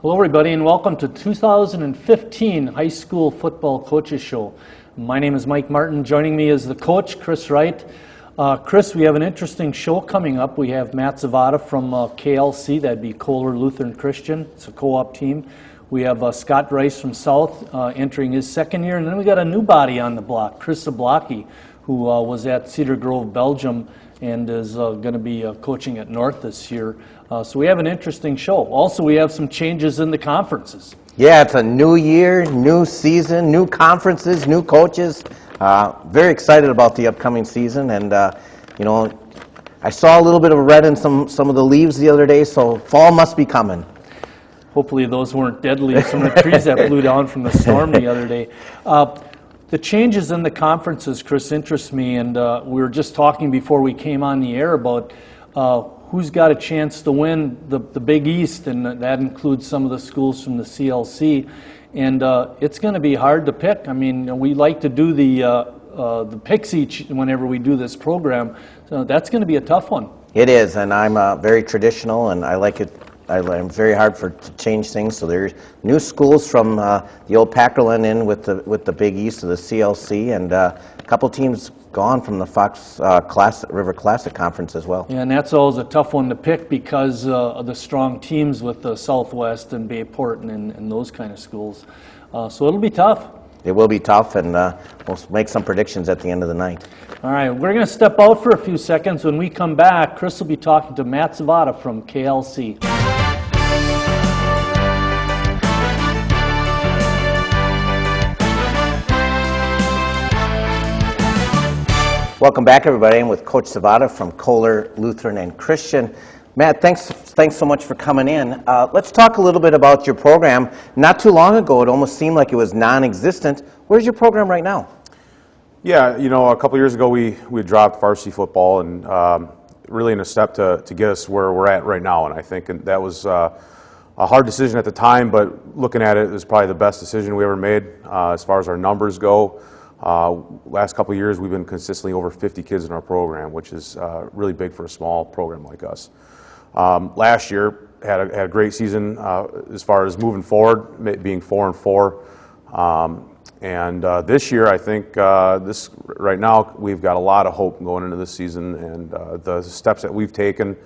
Hello everybody and welcome to 2015 High School Football Coaches Show. My name is Mike Martin. Joining me is the coach, Chris Wright. Chris, we have an interesting show coming up. We have Matt Zavada from KLC, that'd be Kohler Lutheran Christian. It's a co-op team. We have Scott Rice from South entering his second year, and then we got a new body on the block, Chris Zablocki, who was at Cedar Grove, Belgium, and is going to be coaching at North this year. So we have an interesting show. Also, we have some changes in the conferences. Yeah, it's a new year, new season, new conferences, new coaches. Very excited about the upcoming season, and you know, I saw a little bit of red in some of the leaves the other day, so fall must be coming. Hopefully those weren't dead leaves from the trees that blew down from the storm the other day. The changes in the conferences, Chris, interest me, and we were just talking before we came on the air about who's got a chance to win the Big East, and that includes some of the schools from the CLC. And it's going to be hard to pick. I mean, we like to do the picks each whenever we do this program, so that's going to be a tough one. It is, and I'm very traditional, and I like it. I'm very hard to change things. So there's new schools from the old Packerland in with the Big East of the CLC, and a couple teams gone from the Fox River Classic Conference as well. Yeah, and that's always a tough one to pick because of the strong teams with the Southwest and Bayport and those kind of schools. So it'll be tough. It will be tough, and we'll make some predictions at the end of the night. All right, we're going to step out for a few seconds. When we come back, Chris will be talking to Matt Zavada from KLC. Welcome back, everybody. I'm with Coach Zavada from Kohler Lutheran and Christian. Matt, thanks so much for coming in. Let's talk a little bit about your program. Not too long ago, it almost seemed like it was non-existent. Where's your program right now? Yeah, you know, a couple years ago we dropped varsity football, and really in a step to get us where we're at right now. And I think that was a hard decision at the time, but looking at it, it was probably the best decision we ever made as far as our numbers go. Last couple of years, we've been consistently over 50 kids in our program, which is really big for a small program like us. Last year, had a great season as far as moving forward, being 4-4. And this year, I think right now, we've got a lot of hope going into this season, and the steps that we've taken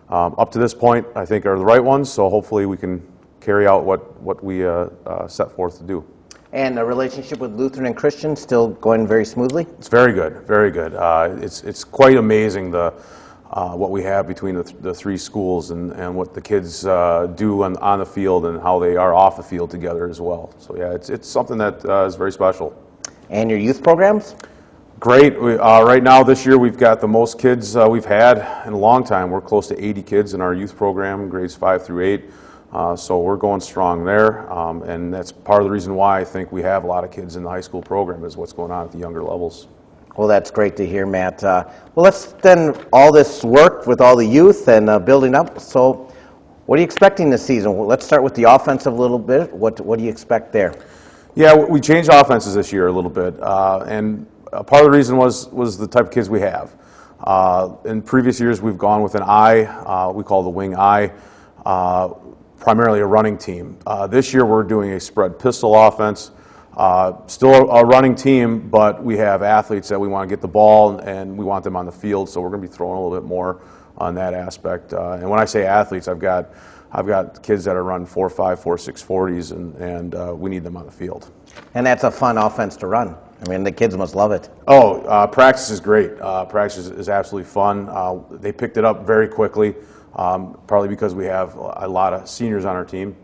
up to this point, I think, are the right ones. So hopefully, we can carry out what we set forth to do. And the relationship with Lutheran and Christian still going very smoothly? It's very good, very good. It's quite amazing what we have between the three schools and what the kids do on the field and how they are off the field together as well. So yeah, it's something that is very special. And your youth programs? Great. Right now this year we've got the most kids we've had in a long time. We're close to 80 kids in our youth program, grades 5 through 8. So we're going strong there, and that's part of the reason why I think we have a lot of kids in the high school program is what's going on at the younger levels. Well, that's great to hear, Matt. Well, let's then all this work with all the youth and building up. So what are you expecting this season? Well, let's start with the offensive a little bit. What do you expect there? Yeah, we changed offenses this year a little bit, and part of the reason was the type of kids we have. In previous years, we've gone with an I, we call the wing I, primarily a running team. This year we're doing a spread pistol offense. Still a running team, but we have athletes that we want to get the ball and we want them on the field, so we're going to be throwing a little bit more on that aspect. And when I say athletes, I've got kids that are running 4.5, 4.6 40s, and we need them on the field. And that's a fun offense to run. I mean, the kids must love it. Oh, practice is great. Practice is absolutely fun. They picked it up very quickly. Probably because we have a lot of seniors on our team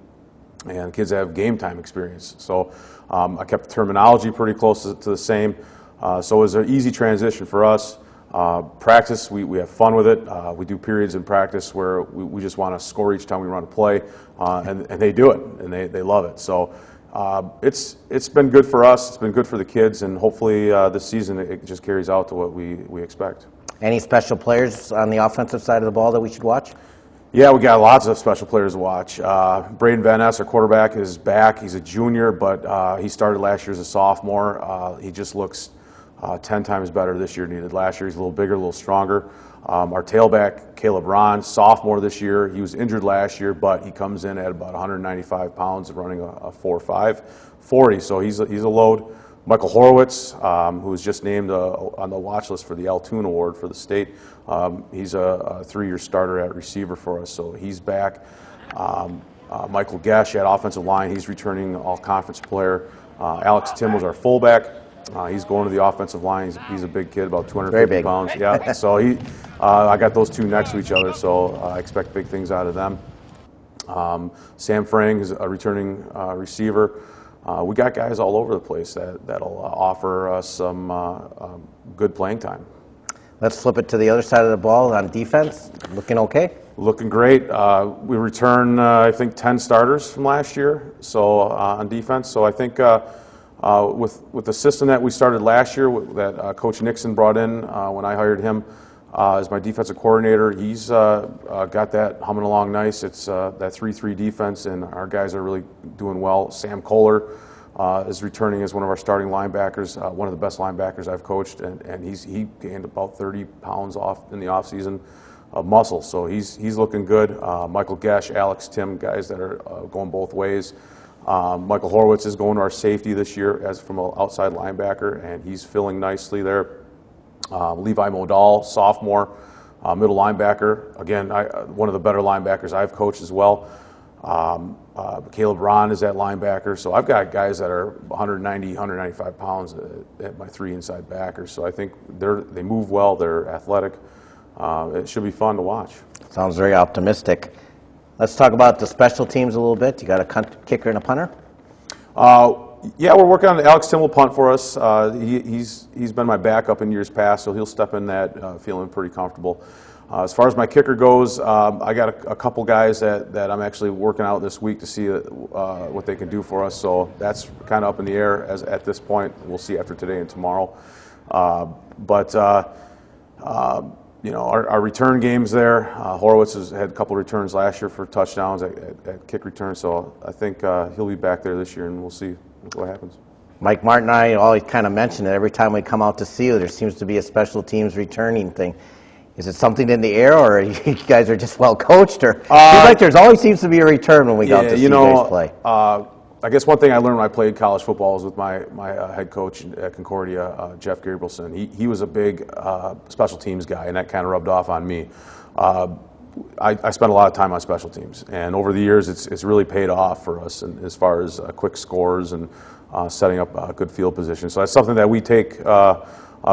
and kids that have game time experience. So I kept the terminology pretty close to the same. So it was an easy transition for us. Practice, we have fun with it. We do periods in practice where we just want to score each time we run a play, and they do it, and they love it. So it's been good for us. It's been good for the kids, and hopefully this season it just carries out to what we expect. Any special players on the offensive side of the ball that we should watch? Yeah, we got lots of special players to watch. Braden Van Ness, our quarterback, is back. He's a junior, but he started last year as a sophomore. He just looks 10 times better this year than he did last year. He's a little bigger, a little stronger. Our tailback, Caleb Ron, sophomore this year. He was injured last year, but he comes in at about 195 pounds, running a 4.5 40. So he's a load. Michael Horowitz, who was just named on the watch list for the Altoon Award for the state. He's a 3-year starter at receiver for us, so he's back. Michael Gesh at offensive line, he's returning all-conference player. Alex Tim was our fullback. He's going to the offensive line. He's a big kid, about 250 pounds. Yeah, so I got those two next to each other, so I expect big things out of them. Sam Frang is a returning receiver. We got guys all over the place that'll offer us some good playing time. Let's flip it to the other side of the ball on defense. Looking okay? Looking great. We return, I think, 10 starters from last year. So on defense. So I think with the system that we started last year, that Coach Nixon brought in when I hired him as my defensive coordinator, he's got that humming along nice. It's that 3-3 defense, and our guys are really doing well. Sam Kohler is returning as one of our starting linebackers, one of the best linebackers I've coached, and he gained about 30 pounds off in the offseason of muscle, so he's looking good. Michael Gesh, Alex Tim, guys that are going both ways. Michael Horowitz is going to our safety this year as from an outside linebacker, and he's filling nicely there. Levi Modal, sophomore, middle linebacker. Again, one of the better linebackers I've coached as well. Caleb Ron is at linebacker. So I've got guys that are 190, 195 pounds at my 3 inside backers. So I think they move well. They're athletic. It should be fun to watch. Sounds very optimistic. Let's talk about the special teams a little bit. You got a kicker and a punter? Yeah, we're working on Alex Tim will punt for us. He's been my backup in years past, so he'll step in that feeling pretty comfortable. As far as my kicker goes, I got a couple guys that I'm actually working out this week to see what they can do for us. So that's kind of up in the air at this point. We'll see after today and tomorrow. Our return games there. Horowitz has had a couple returns last year for touchdowns at kick return. So I think he'll be back there this year, and we'll see what happens. Mike Martin and I always kind of mention it. Every time we come out to see you, there seems to be a special teams returning thing. Is it something in the air, or you guys are just well coached? Or seems like there's always seems to be a return when we go out to see you guys play. I guess one thing I learned when I played college football was with my head coach at Concordia, Jeff Gabrielson. He was a big special teams guy, and that kind of rubbed off on me. I spent a lot of time on special teams, and over the years, it's really paid off for us, and as far as quick scores and setting up good field position. So that's something that we take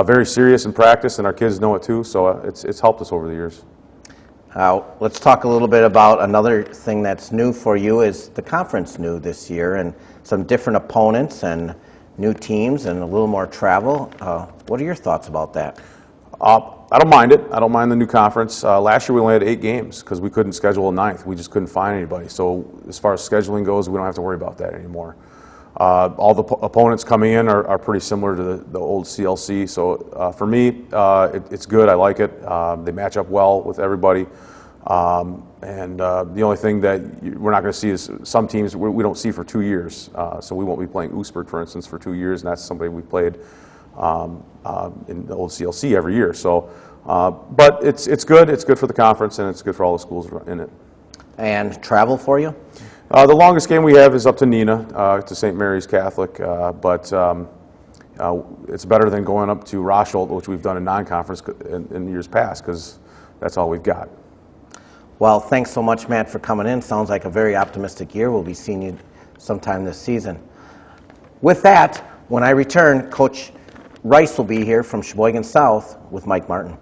very serious in practice, and our kids know it too. So it's helped us over the years. Let's talk a little bit about another thing that's new for you. Is the conference new this year, and some different opponents and new teams and a little more travel. What are your thoughts about that? I don't mind it. I don't mind the new conference. Last year we only had 8 games because we couldn't schedule a 9th. We just couldn't find anybody. So as far as scheduling goes, we don't have to worry about that anymore. All the opponents coming in are pretty similar to the old CLC. So for me, it's good. I like it. They match up well with everybody. The only thing that we're not going to see is some teams we don't see for 2 years. So we won't be playing Oostburg, for instance, for 2 years, and that's somebody we played in the old CLC every year. So, but it's good. It's good for the conference, and it's good for all the schools in it. And travel for you? The longest game we have is up to Neenah, to St. Mary's Catholic, but it's better than going up to Rosholt, which we've done in non-conference in years past, because that's all we've got. Well, thanks so much, Matt, for coming in. Sounds like a very optimistic year. We'll be seeing you sometime this season. With that, when I return, Coach Rice will be here from Sheboygan South with Mike Martin.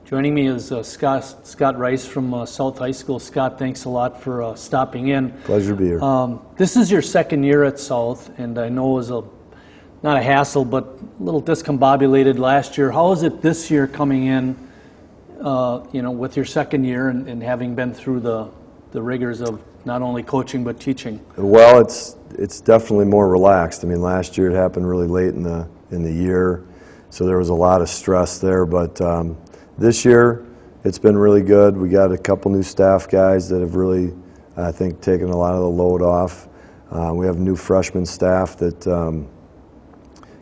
Joining me is Scott Rice from South High School. Scott, thanks a lot for stopping in. Pleasure to be here. This is your second year at South, and I know it was not a hassle, but a little discombobulated last year. How is it this year coming in, with your second year and having been through the rigors of not only coaching but teaching? Well, it's definitely more relaxed. I mean, last year it happened really late in the year, so there was a lot of stress there, but this year, it's been really good. We got a couple new staff guys that have really I think taking a lot of the load off. We have new freshman staff that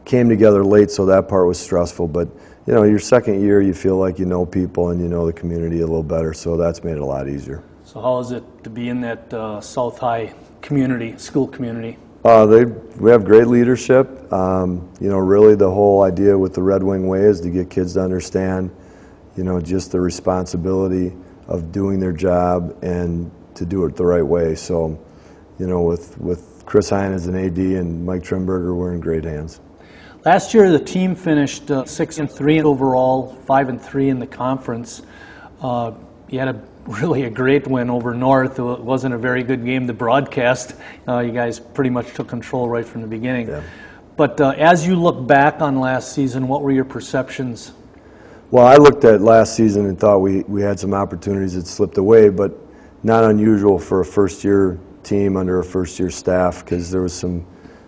came together late, so that part was stressful. But you know, your second year, you feel like you know people and you know the community a little better, so that's made it a lot easier. So how is it to be in that South High community, school community? We have great leadership. You know, really the whole idea with the Red Wing Way is to get kids to understand, you know, just the responsibility of doing their job and to do it the right way. So, you know, with Chris Hine as an AD and Mike Trimberger, we're in great hands. Last year, the team finished 6-3 overall, 5-3 in the conference. You had really a great win over North. It wasn't a very good game to broadcast. You guys pretty much took control right from the beginning. Yeah. But as you look back on last season, what were your perceptions? Well, I looked at last season and thought we had some opportunities that slipped away, but not unusual for a first-year team under a first-year staff, because there was some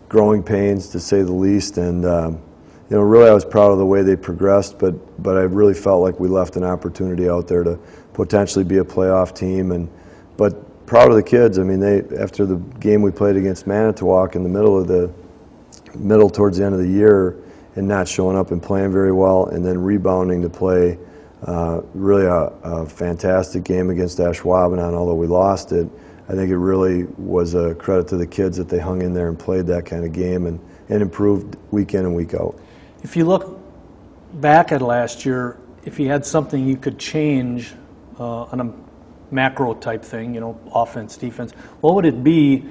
growing pains, to say the least. And you know, really, I was proud of the way they progressed, but I really felt like we left an opportunity out there to potentially be a playoff team. But proud of the kids. I mean, after the game we played against Manitowoc in the middle towards the end of the year, and not showing up and playing very well, and then rebounding to play really a fantastic game against Ashwaubenon, although we lost it. I think it really was a credit to the kids that they hung in there and played that kind of game and improved week in and week out. If you look back at last year, if you had something you could change on a macro type thing, you know, offense, defense, what would it be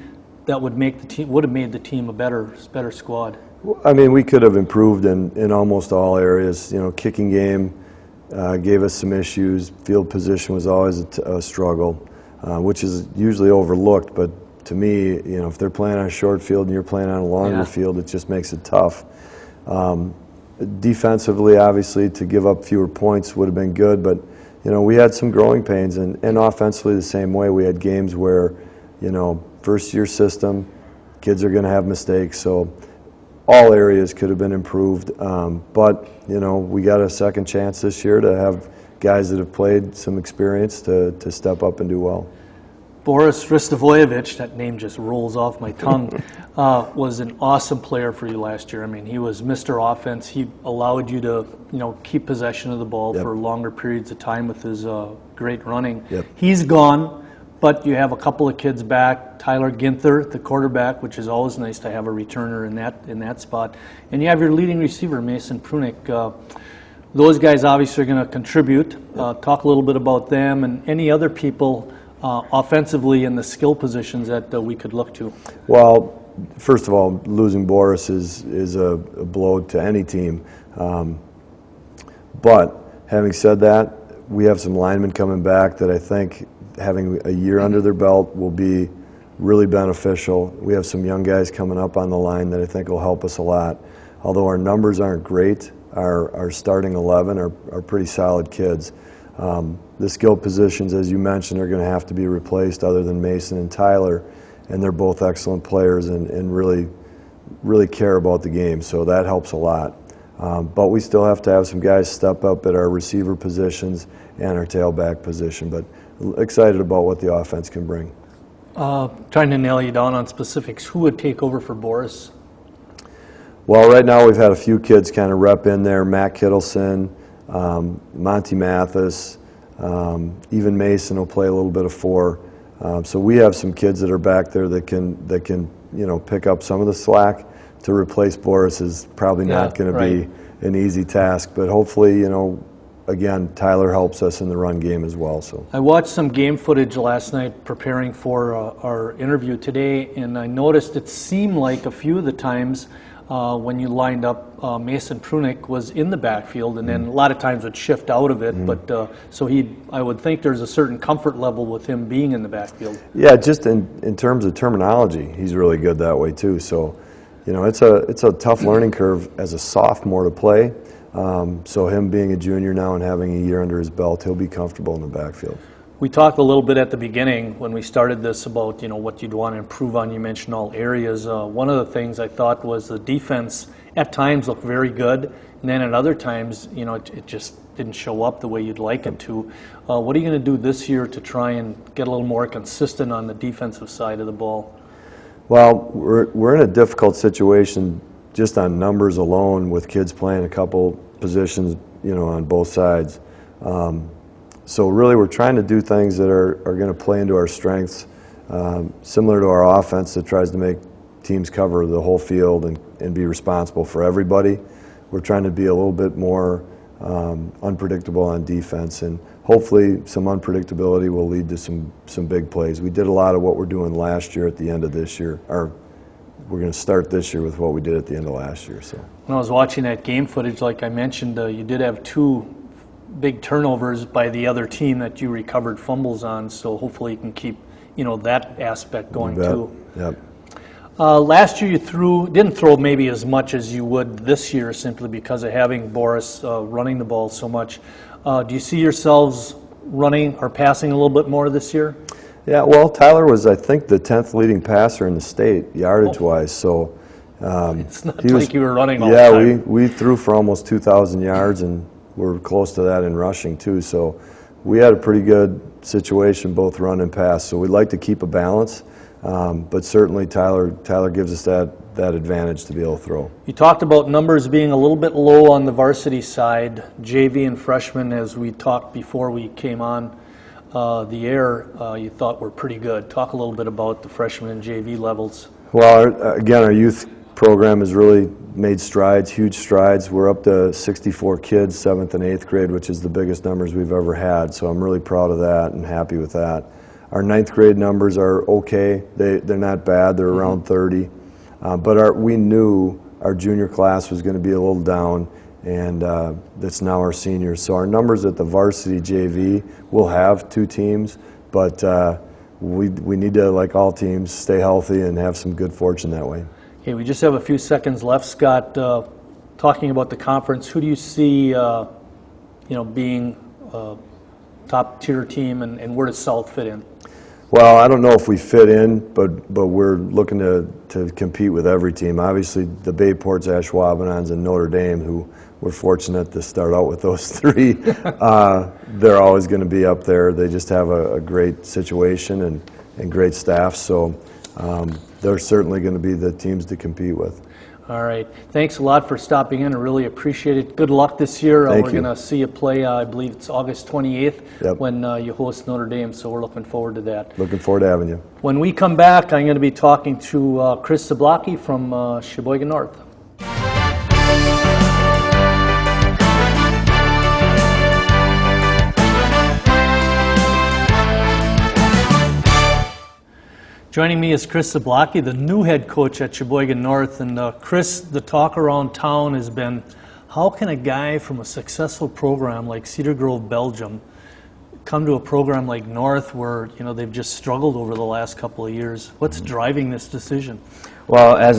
that would make the team, would have made the team a better squad? I mean, we could have improved in almost all areas. You know, kicking game gave us some issues. Field position was always a struggle, which is usually overlooked. But to me, you know, if they're playing on a short field and you're playing on a longer field, it just makes it tough. Defensively, obviously, to give up fewer points would have been good. But, you know, we had some growing pains. And offensively the same way. We had games where, you know, first-year system, kids are going to have mistakes. So all areas could have been improved, but you know, we got a second chance this year to have guys that have played some experience to step up and do well. Boris Ristovojevic, that name just rolls off my tongue, was an awesome player for you last year. I mean, he was Mr. Offense. He allowed you to, you know, keep possession of the ball for longer periods of time with his great running. He's gone, but you have a couple of kids back. Tyler Ginther, the quarterback, which is always nice to have a returner in that spot. And you have your leading receiver, Mason Prunick. Those guys obviously are going to contribute. Talk a little bit about them and any other people offensively in the skill positions that we could look to. Well, first of all, losing Boris is a blow to any team. But having said that, we have some linemen coming back that I think having a year under their belt will be really beneficial. We have some young guys coming up on the line that I think will help us a lot. Although our numbers aren't great, our starting 11 are pretty solid kids. The skill positions, as you mentioned, are going to have to be replaced other than Mason and Tyler, and they're both excellent players and really care about the game, so that helps a lot. But we still have to have some guys step up at our receiver positions and our tailback position, but excited about what the offense can bring. Trying to nail you down on specifics, who would take over for Boris? Well, right now we've had a few kids kind of rep in there. Matt Kittleson, Monty Mathis, even Mason will play a little bit of 4. So we have some kids that are back there that can you know, pick up some of the slack. To replace Boris is probably not going to be an easy task, but hopefully, you know, again, Tyler helps us in the run game as well. So I watched some game footage last night preparing for our interview today, and I noticed it seemed like a few of the times when you lined up, Mason Prunick was in the backfield, and then a lot of times would shift out of it. But so I would think there's a certain comfort level with him being in the backfield. Yeah, just in terms of terminology, he's really good that way too. So, you know, it's a tough learning curve as a sophomore to play. So him being a junior now and having a year under his belt, he'll be comfortable in the backfield. We talked a little bit at the beginning when we started this about, you know, what you'd want to improve on. You mentioned all areas. One of the things I thought was the defense at times look very good, and then at other times, it just didn't show up the way you'd like it to. What are you going to do this year to try and get a little more consistent on the defensive side of the ball? Well, we're in a difficult situation just on numbers alone with kids playing a couple positions, on both sides. So really we're trying to do things that are going to play into our strengths, similar to our offense that tries to make teams cover the whole field and be responsible for everybody. We're trying to be a little bit more unpredictable on defense, and hopefully some unpredictability will lead to some big plays. We did a lot of what we're doing last year at the end of this year, or we're going to start this year with what we did at the end of last year. So when I was watching that game footage, like I mentioned, you did have 2 big turnovers by the other team that you recovered fumbles on, so hopefully you can keep that aspect going too. Yep. Last year you didn't throw maybe as much as you would this year simply because of having Boris running the ball so much. Do you see yourselves running or passing a little bit more this year? Yeah, well, Tyler was, I think, the 10th leading passer in the state, yardage-wise, so it's not like you were running all the yeah, time. we threw for almost 2,000 yards, and we're close to that in rushing, too. So we had a pretty good situation, both run and pass. So we'd like to keep a balance, but certainly Tyler gives us that advantage to be able to throw. You talked about numbers being a little bit low on the varsity side. JV and freshmen, as we talked before we came on the air, you thought were pretty good. Talk a little bit about the freshman and JV levels. Well, again, our youth program has really made strides, huge strides. We're up to 64 kids, 7th and 8th grade, which is the biggest numbers we've ever had. So I'm really proud of that and happy with that. Our 9th grade numbers are okay. They're not bad. They're around 30. But we knew our junior class was going to be a little down, and that's now our seniors. So our numbers at the varsity JV, we'll have 2 teams, but we need to, like all teams, stay healthy and have some good fortune that way. Okay, we just have a few seconds left, Scott. Talking about the conference, who do you see, being a top-tier team, and where does South fit in? Well, I don't know if we fit in, but we're looking to compete with every team. Obviously, the Bayports, Ashwaubenons, and Notre Dame, who we're fortunate to start out with those 3, they're always going to be up there. They just have a great situation and great staff, so they're certainly going to be the teams to compete with. All right. Thanks a lot for stopping in. I really appreciate it. Good luck this year. Thank we're you. going to see you play, I believe it's August 28th Yep. when you host Notre Dame, so we're looking forward to that. Looking forward to having you. When we come back, I'm going to be talking to Chris Zablocki from Sheboygan North. Joining me is Chris Zablocki, the new head coach at Sheboygan North. And Chris, the talk around town has been, how can a guy from a successful program like Cedar Grove, Belgium, come to a program like North where they've just struggled over the last couple of years? What's driving this decision? Well, as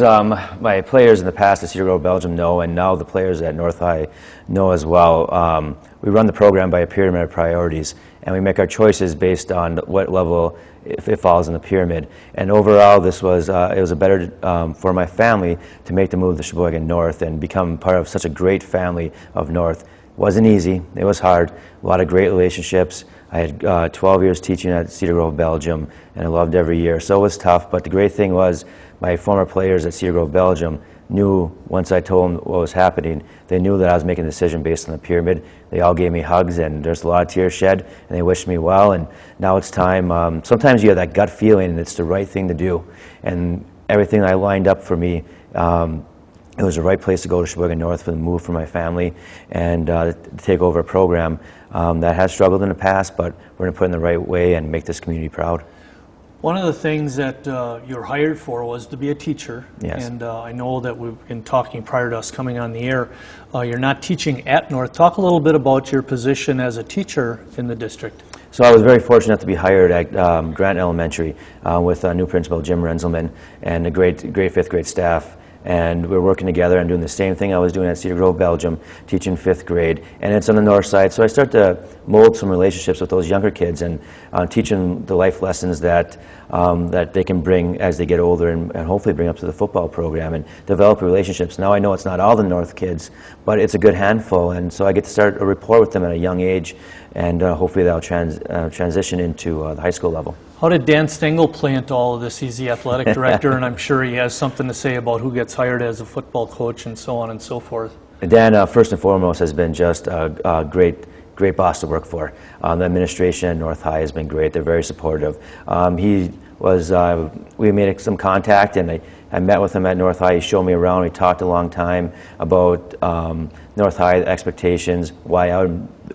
my players in the past at Cedar Grove, Belgium know, and now the players at North High know as well, we run the program by a pyramid of priorities, and we make our choices based on what level if it falls in the pyramid. And overall, this was it was a better for my family to make the move to Sheboygan North and become part of such a great family of North. It wasn't easy. It was hard. A lot of great relationships. I had 12 years teaching at Cedar Grove, Belgium, and I loved every year. So it was tough, but the great thing was my former players at Cedar Grove, Belgium knew once I told them what was happening, they knew that I was making a decision based on the pyramid. They all gave me hugs, and there's a lot of tears shed, and they wished me well, and now it's time. Sometimes you have that gut feeling, and it's the right thing to do. And everything I lined up for me, it was the right place to go to Sheboygan North for the move for my family and to take over a program that has struggled in the past, but we're going to put it in the right way and make this community proud. One of the things that you're hired for was to be a teacher. Yes. And I know that we've been talking prior to us coming on the air. You're not teaching at North. Talk a little bit about your position as a teacher in the district. So I was very fortunate to be hired at Grant Elementary with new principal Jim Renzelman and a great 5th grade staff. and we're working together and doing the same thing I was doing at Cedar Grove, Belgium, teaching 5th grade, and it's on the north side. So I start to mold some relationships with those younger kids and teaching the life lessons that that they can bring as they get older and hopefully bring up to the football program and develop relationships. Now I know it's not all the north kids, but it's a good handful, and so I get to start a rapport with them at a young age, and hopefully that'll transition into the high school level. How did Dan Stengel play into all of this? He's the athletic director, and I'm sure he has something to say about who gets hired as a football coach and so on and so forth. Dan, first and foremost, has been just a great boss to work for. The administration at North High has been great. They're very supportive. We made some contact, and I met with him at North High. He showed me around. We talked a long time about North High expectations, why I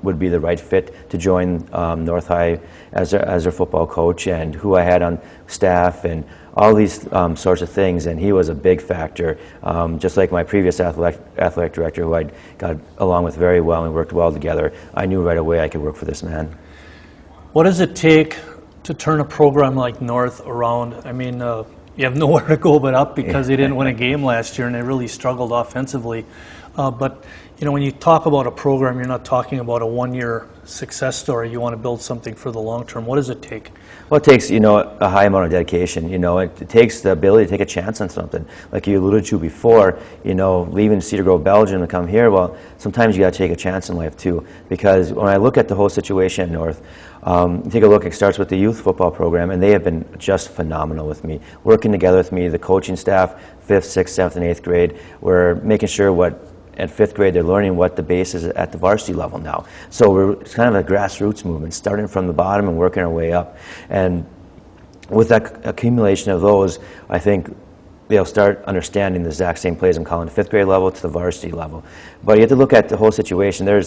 would be the right fit to join North High as their football coach, and who I had on staff, and all these sorts of things. And he was a big factor, just like my previous athletic director, who I got along with very well and worked well together. I knew right away I could work for this man. What does it take to turn a program like North around? I mean, you have nowhere to go but up, because they didn't win a game last year and they really struggled offensively. But you know, when you talk about a program, you're not talking about a one-year success story. You want to build something for the long term. What does it take? Well, it takes, a high amount of dedication. It takes the ability to take a chance on something. Like you alluded to before, leaving Cedar Grove, Belgium to come here, well, sometimes you got to take a chance in life too. Because when I look at the whole situation at North, take a look, it starts with the youth football program, and they have been just phenomenal with me. Working together with me, the coaching staff, 5th, 6th, 7th, and 8th grade, we're making sure at 5th grade, they're learning what the base is at the varsity level now. So it's kind of a grassroots movement, starting from the bottom and working our way up. And with that accumulation of those, I think they'll start understanding the exact same plays I'm calling the 5th grade level to the varsity level. But you have to look at the whole situation. They were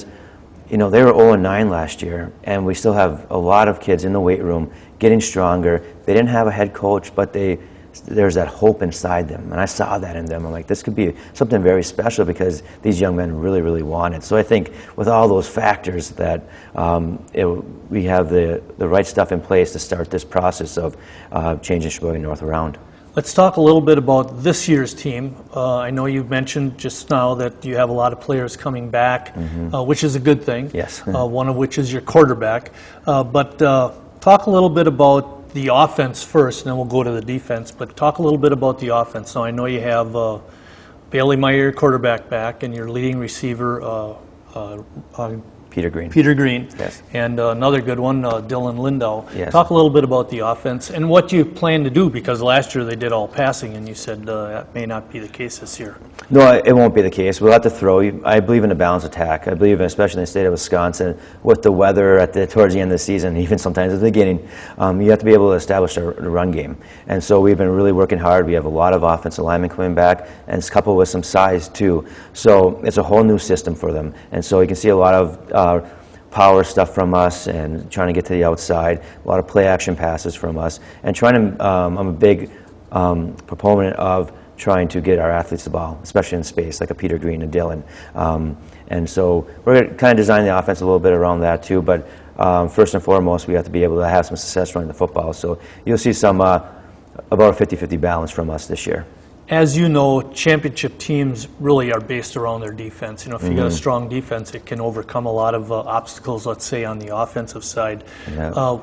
0-9 last year, and we still have a lot of kids in the weight room getting stronger. They didn't have a head coach, but there's that hope inside them, and I saw that in them. I'm like, this could be something very special, because these young men really, really want it. So I think with all those factors that we have the right stuff in place to start this process of changing Sheboygan North around. Let's talk a little bit about this year's team. I know you mentioned just now that you have a lot of players coming back, which is a good thing. Yes. One of which is your quarterback. But talk a little bit about the offense first, and then we'll go to the defense. But talk a little bit about the offense. Now, I know you have Bailey Meyer, quarterback, back, and your leading receiver, Peter Green. Peter Green. Yes. And another good one, Dylan Lindau. Yes. Talk a little bit about the offense and what you plan to do, because last year they did all passing, and you said that may not be the case this year. No, it won't be the case. We'll have to throw. I believe in a balanced attack. I believe, especially in the state of Wisconsin, with the weather towards the end of the season, even sometimes at the beginning, you have to be able to establish a run game. And so we've been really working hard. We have a lot of offensive linemen coming back, and it's coupled with some size too. So it's a whole new system for them. And so you can see a lot of power stuff from us, and trying to get to the outside, a lot of play action passes from us, and trying to, I'm a big proponent of trying to get our athletes the ball, especially in space, like a Peter Green and Dylan. And so we're kind of designing the offense a little bit around that too, but first and foremost, we have to be able to have some success running the football. So you'll see some, about a 50-50 balance from us this year. As you know, championship teams really are based around their defense. If you got a strong defense, it can overcome a lot of obstacles, let's say, on the offensive side. Yeah.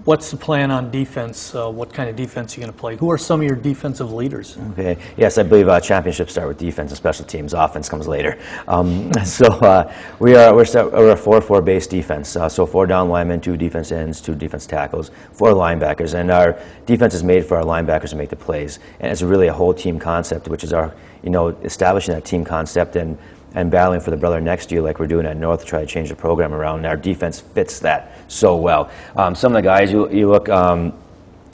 What's the plan on defense? What kind of defense are you going to play? Who are some of your defensive leaders? Okay. Yes, I believe championships start with defense and special teams. Offense comes later. We're a 4-4 base defense. So 4 down linemen, 2 defense ends, 2 defense tackles, 4 linebackers, and our defense is made for our linebackers to make the plays. And it's really a whole team concept, which is our, establishing that team concept and battling for the brother next to you, like we're doing at North, to try to change the program around. And our defense fits that so well. Some of the guys, you look,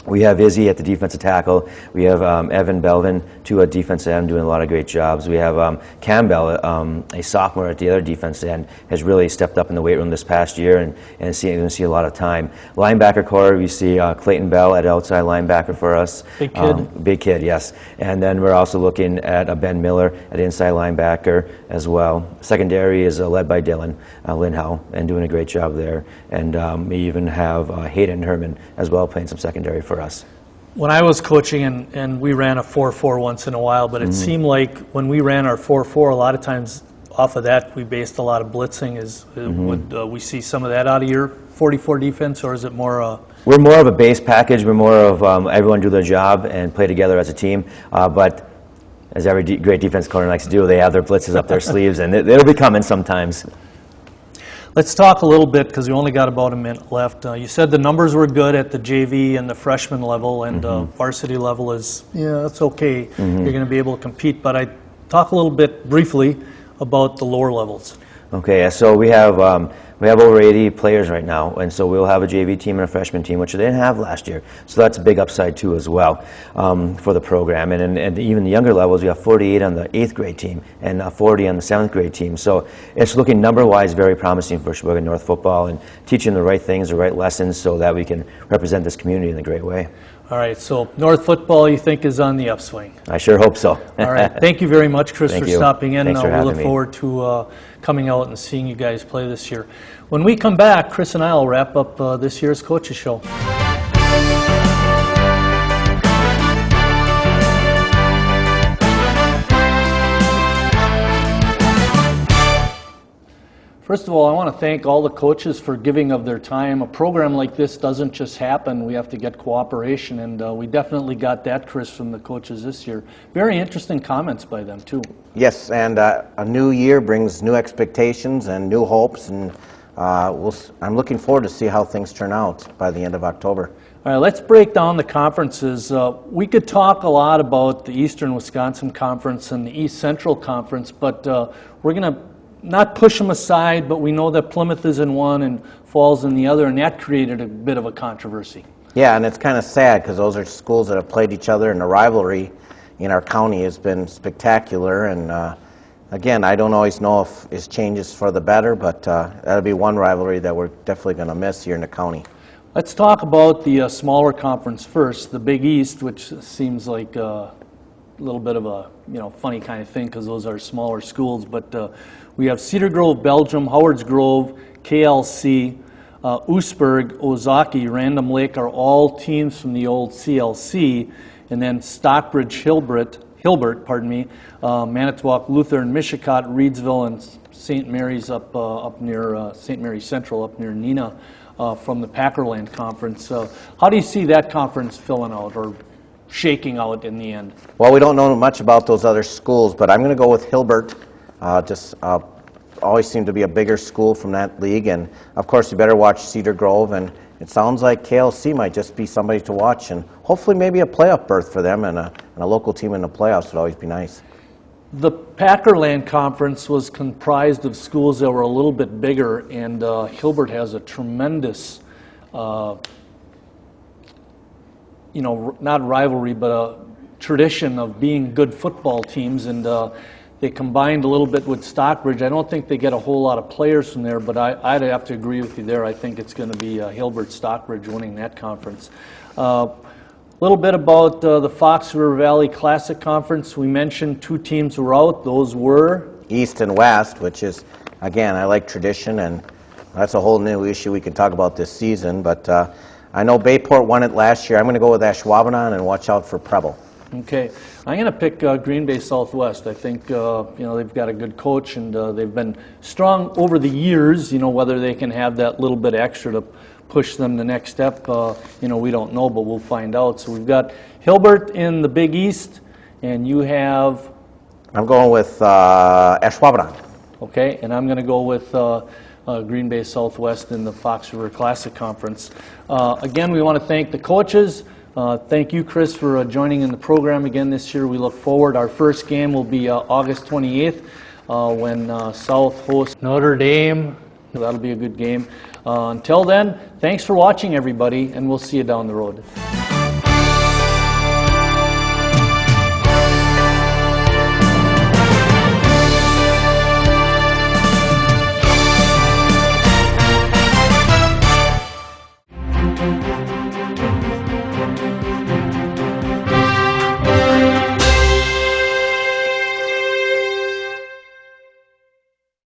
we have Izzy at the defensive tackle. We have Evan Belvin, to a defensive end, doing a lot of great jobs. We have Campbell, a sophomore at the other defensive end, has really stepped up in the weight room this past year, and going to see a lot of time. Linebacker core, we see Clayton Bell at outside linebacker for us. Big kid. Big kid, yes. And then we're also looking at Ben Miller at inside linebacker as well. Secondary is led by Dylan Lindau, and doing a great job there. And we even have Hayden Herman as well, playing some secondary for us. When I was coaching, and we ran a 4-4 once in a while, but it seemed like when we ran our 4-4, a lot of times off of that we based a lot of blitzing. Would we see some of that out of your 44 defense, or is it more? We're more of a base package. We're more of everyone do their job and play together as a team. But as every great defense coordinator likes to do, they have their blitzes up their sleeves, and it'll be coming sometimes. Let's talk a little bit, because we only got about a minute left. You said the numbers were good at the JV and the freshman level, and varsity level is, that's okay. You're going to be able to compete. But I talk a little bit briefly about the lower levels. Okay, so we have over 80 players right now, and so we'll have a JV team and a freshman team, which they didn't have last year. So that's a big upside too as well for the program. And even the younger levels, we have 48 on the 8th grade team and 40 on the 7th grade team. So it's looking number-wise very promising for Sheboygan North football, and teaching the right things, the right lessons, so that we can represent this community in a great way. All right, so North football, you think, is on the upswing. I sure hope so. All right, thank you very much, Chris, for stopping in. Thanks for we having look me. forward to coming out and seeing you guys play this year. When we come back, Chris and I will wrap up this year's Coaches Show. First of all, I want to thank all the coaches for giving of their time. A program like this doesn't just happen. We have to get cooperation, and we definitely got that, Chris, from the coaches this year. Very interesting comments by them, too. Yes, and a new year brings new expectations and new hopes, and I'm looking forward to see how things turn out by the end of October. All right, let's break down the conferences. We could talk a lot about the Eastern Wisconsin Conference and the East Central Conference, but we're going to not push them aside, but we know that Plymouth is in one and Falls in the other, and that created a bit of a controversy. Yeah, and it's kind of sad because those are schools that have played each other, and the rivalry in our county has been spectacular. And again, I don't always know if it changes for the better, but that'll be one rivalry that we're definitely going to miss here in the county. Let's talk about the smaller conference first, the Big East, which seems like a little bit of a funny kind of thing because those are smaller schools. But we have Cedar Grove, Belgium, Howards Grove, KLC, Oostburg, Ozaki, Random Lake are all teams from the old CLC, and then Stockbridge, Hilbert, Manitowoc, Lutheran, Mishicot, Reedsville, and St. Mary's up near St. Mary's Central, up near Neenah, from the Packerland Conference. How do you see that conference filling out or shaking out in the end? Well, we don't know much about those other schools, but I'm going to go with Hilbert. Always seemed to be a bigger school from that league, and of course you better watch Cedar Grove, and it sounds like KLC might just be somebody to watch, and hopefully maybe a playoff berth for them, and a local team in the playoffs would always be nice. The Packerland Conference was comprised of schools that were a little bit bigger, and Hilbert has a tremendous, not rivalry, but a tradition of being good football teams, and they combined a little bit with Stockbridge. I don't think they get a whole lot of players from there, but I'd have to agree with you there. I think it's going to be Hilbert-Stockbridge winning that conference. A little bit about the Fox River Valley Classic Conference. We mentioned two teams were out. Those were? East and West, which is, again, I like tradition, and that's a whole new issue we can talk about this season. But I know Bayport won it last year. I'm going to go with Ashwaubenon and watch out for Preble. Okay, I'm going to pick Green Bay Southwest. I think they've got a good coach, and they've been strong over the years. Whether they can have that little bit extra to push them the next step, we don't know, but we'll find out. So we've got Hilbert in the Big East, and you have? I'm going with Ashwaubenon. Okay, and I'm going to go with Green Bay Southwest in the Fox River Classic Conference. Again, we want to thank the coaches. Thank you, Chris, for joining in the program again this year. We look forward. Our first game will be August 28th when South hosts Notre Dame. That'll be a good game. Until then, thanks for watching, everybody, and we'll see you down the road.